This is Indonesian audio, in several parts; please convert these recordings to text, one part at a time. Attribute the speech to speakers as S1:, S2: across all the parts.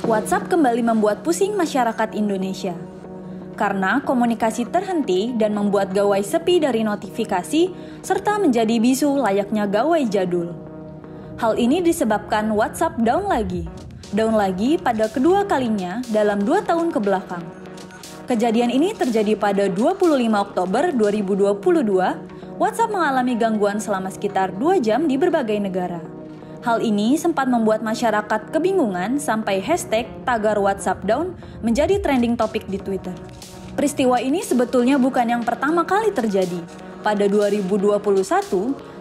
S1: WhatsApp kembali membuat pusing masyarakat Indonesia. Karena komunikasi terhenti dan membuat gawai sepi dari notifikasi, serta menjadi bisu layaknya gawai jadul. Hal ini disebabkan WhatsApp down lagi pada kedua kalinya dalam 2 tahun kebelakang. Kejadian ini terjadi pada 25 Oktober 2022, WhatsApp mengalami gangguan selama sekitar 2 jam di berbagai negara. Hal ini sempat membuat masyarakat kebingungan sampai hashtag tagar WhatsApp down menjadi trending topik di Twitter. Peristiwa ini sebetulnya bukan yang pertama kali terjadi. Pada 2021,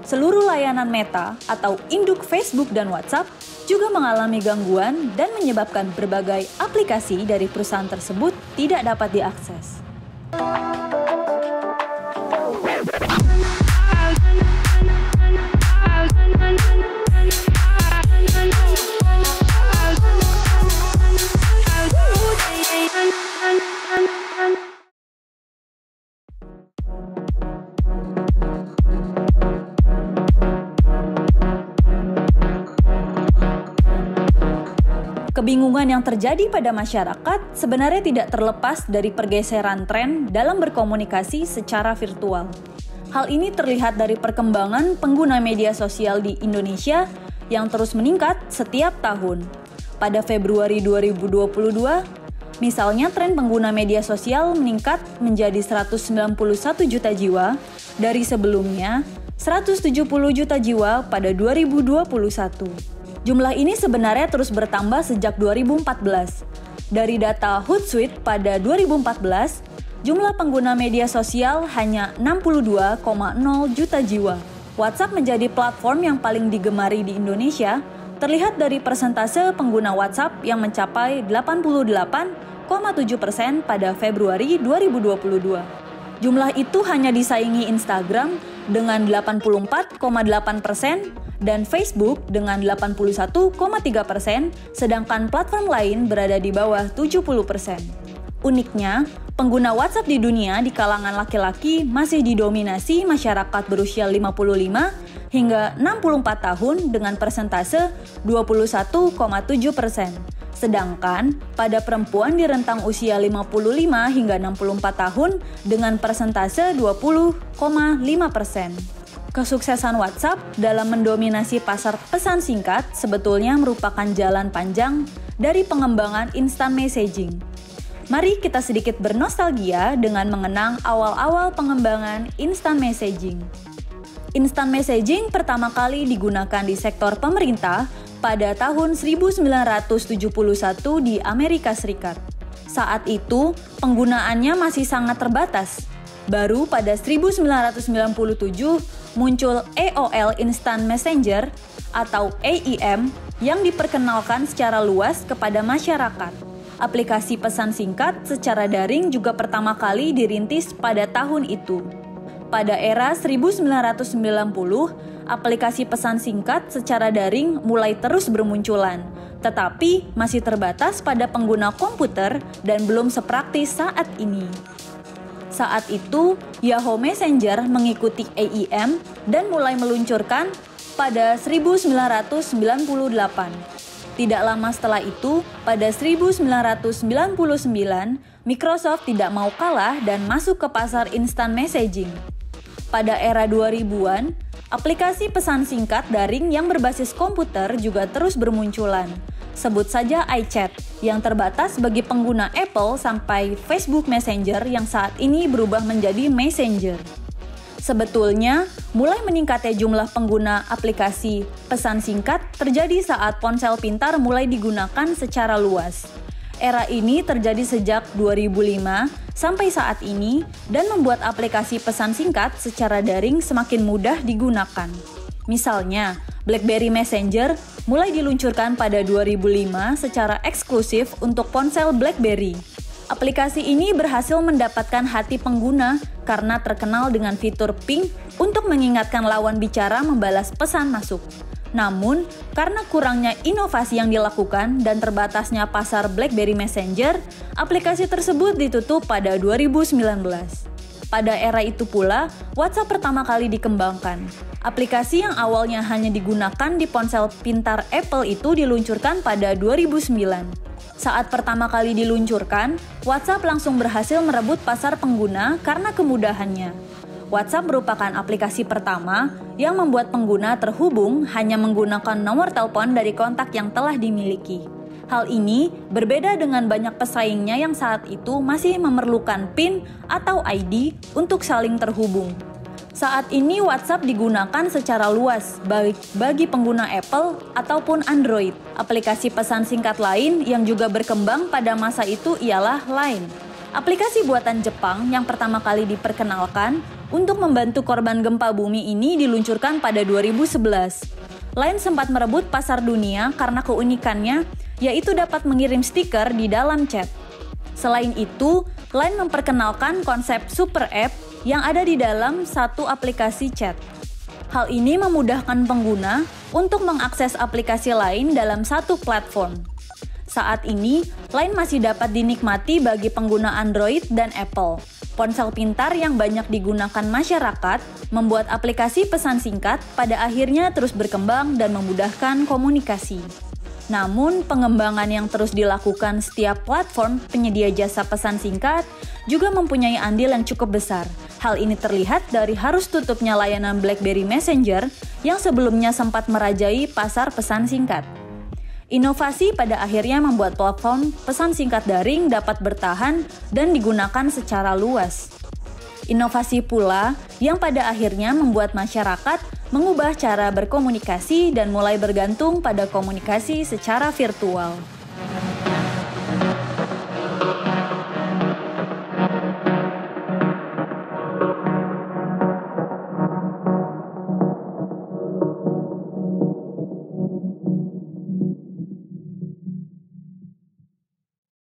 S1: seluruh layanan Meta atau induk Facebook dan WhatsApp juga mengalami gangguan dan menyebabkan berbagai aplikasi dari perusahaan tersebut tidak dapat diakses. Kebingungan yang terjadi pada masyarakat sebenarnya tidak terlepas dari pergeseran tren dalam berkomunikasi secara virtual. Hal ini terlihat dari perkembangan pengguna media sosial di Indonesia yang terus meningkat setiap tahun. Pada Februari 2022, misalnya tren pengguna media sosial meningkat menjadi 191 juta jiwa dari sebelumnya 170 juta jiwa pada 2021. Jumlah ini sebenarnya terus bertambah sejak 2014. Dari data Hootsuite pada 2014, jumlah pengguna media sosial hanya 62,0 juta jiwa. WhatsApp menjadi platform yang paling digemari di Indonesia, terlihat dari persentase pengguna WhatsApp yang mencapai 88,7% pada Februari 2022. Jumlah itu hanya disaingi Instagram dengan 84,8% dan Facebook dengan 81,3%, sedangkan platform lain berada di bawah 70%. Uniknya, pengguna WhatsApp di dunia di kalangan laki-laki masih didominasi masyarakat berusia 55 hingga 64 tahun dengan persentase 21,7%. Sedangkan pada perempuan di rentang usia 55 hingga 64 tahun dengan persentase 20,5%. Kesuksesan WhatsApp dalam mendominasi pasar pesan singkat sebetulnya merupakan jalan panjang dari pengembangan instant messaging. Mari kita sedikit bernostalgia dengan mengenang awal-awal pengembangan instant messaging. Instant messaging pertama kali digunakan di sektor pemerintah pada tahun 1971 di Amerika Serikat. Saat itu, penggunaannya masih sangat terbatas. Baru pada 1997 muncul AOL Instant Messenger atau AIM yang diperkenalkan secara luas kepada masyarakat. Aplikasi pesan singkat secara daring juga pertama kali dirintis pada tahun itu. Pada era 1990, aplikasi pesan singkat secara daring mulai terus bermunculan, tetapi masih terbatas pada pengguna komputer dan belum sepraktis saat ini. Saat itu, Yahoo Messenger mengikuti AIM dan mulai meluncurkan pada 1998. Tidak lama setelah itu, pada 1999, Microsoft tidak mau kalah dan masuk ke pasar instant messaging. Pada era 2000-an, aplikasi pesan singkat daring yang berbasis komputer juga terus bermunculan. Sebut saja iChat yang terbatas bagi pengguna Apple sampai Facebook Messenger yang saat ini berubah menjadi Messenger. Sebetulnya, mulai meningkatnya jumlah pengguna aplikasi pesan singkat terjadi saat ponsel pintar mulai digunakan secara luas. Era ini terjadi sejak 2005 sampai saat ini dan membuat aplikasi pesan singkat secara daring semakin mudah digunakan. Misalnya, BlackBerry Messenger mulai diluncurkan pada 2005 secara eksklusif untuk ponsel BlackBerry. Aplikasi ini berhasil mendapatkan hati pengguna karena terkenal dengan fitur ping untuk mengingatkan lawan bicara membalas pesan masuk. Namun, karena kurangnya inovasi yang dilakukan dan terbatasnya pasar BlackBerry Messenger, aplikasi tersebut ditutup pada 2019. Pada era itu pula, WhatsApp pertama kali dikembangkan. Aplikasi yang awalnya hanya digunakan di ponsel pintar Apple itu diluncurkan pada 2009. Saat pertama kali diluncurkan, WhatsApp langsung berhasil merebut pasar pengguna karena kemudahannya. WhatsApp merupakan aplikasi pertama yang membuat pengguna terhubung hanya menggunakan nomor telepon dari kontak yang telah dimiliki. Hal ini berbeda dengan banyak pesaingnya yang saat itu masih memerlukan PIN atau ID untuk saling terhubung. Saat ini WhatsApp digunakan secara luas baik bagi pengguna Apple ataupun Android. Aplikasi pesan singkat lain yang juga berkembang pada masa itu ialah Line. Aplikasi buatan Jepang yang pertama kali diperkenalkan untuk membantu korban gempa bumi ini diluncurkan pada 2011. Line sempat merebut pasar dunia karena keunikannya, yaitu dapat mengirim stiker di dalam chat. Selain itu, Line memperkenalkan konsep super app yang ada di dalam satu aplikasi chat. Hal ini memudahkan pengguna untuk mengakses aplikasi lain dalam satu platform. Saat ini, Line masih dapat dinikmati bagi pengguna Android dan Apple. Ponsel pintar yang banyak digunakan masyarakat membuat aplikasi pesan singkat pada akhirnya terus berkembang dan memudahkan komunikasi. Namun, pengembangan yang terus dilakukan setiap platform penyedia jasa pesan singkat juga mempunyai andil yang cukup besar. Hal ini terlihat dari harus tutupnya layanan BlackBerry Messenger yang sebelumnya sempat merajai pasar pesan singkat. Inovasi pada akhirnya membuat platform pesan singkat daring dapat bertahan dan digunakan secara luas. Inovasi pula yang pada akhirnya membuat masyarakat mengubah cara berkomunikasi dan mulai bergantung pada komunikasi secara virtual.